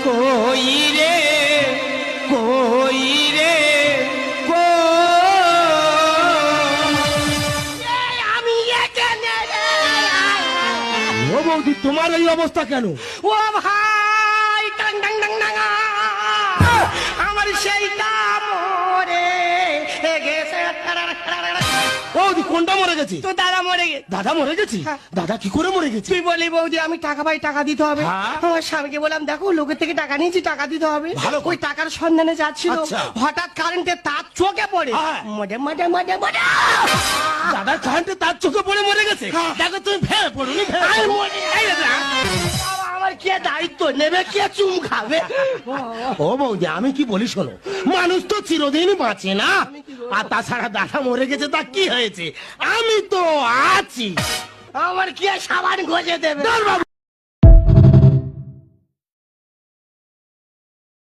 কই রে কই রে আমি এখানে রে। ও বৌদি তোমার এই অবস্থা কেন? ও ভাই টাং টাং টাং টাং আমার সেইটা মরে গেছে। বৌদি কোনটা মরে গেছে? তো দাদা মরে গেছে। দাদা মরে গেছে? হ্যাঁ। দাদা কি করে মরে গেছে? তুই বলি বৌদি আমি টাকা পাই, টাকা দিতে হবে। হ্যাঁ। আমার স্বামীকে বললাম দেখো লোকের থেকে টাকা নিয়েছি, টাকা দিতে হবে। ভালো। ওই টাকার সন্ধানে যাচ্ছিল, আচ্ছা। হঠাৎ কারেন্টের তার চোখে পড়ে হ্যাঁ। মজা মজা মজা মজা দাদার কারেন্টে তার চোখে পড়ে মরে গেছে? হ্যাঁ। দেখো তুমি ভেবে পড়ুনি আর মরে এই না। বাবা, আমার কে দায়িত্ব নেবে, কে চুম খাবে? ও বৌদি আমি কি বলি শোনো, মানুষ তো চিরদিন বাঁচে না। আর তাছাড়া দাদা মরে গেছে তা কি হয়েছে, আমি তো আছি। আমার কে সাবান ঘষে দেবে? ধর বাবু।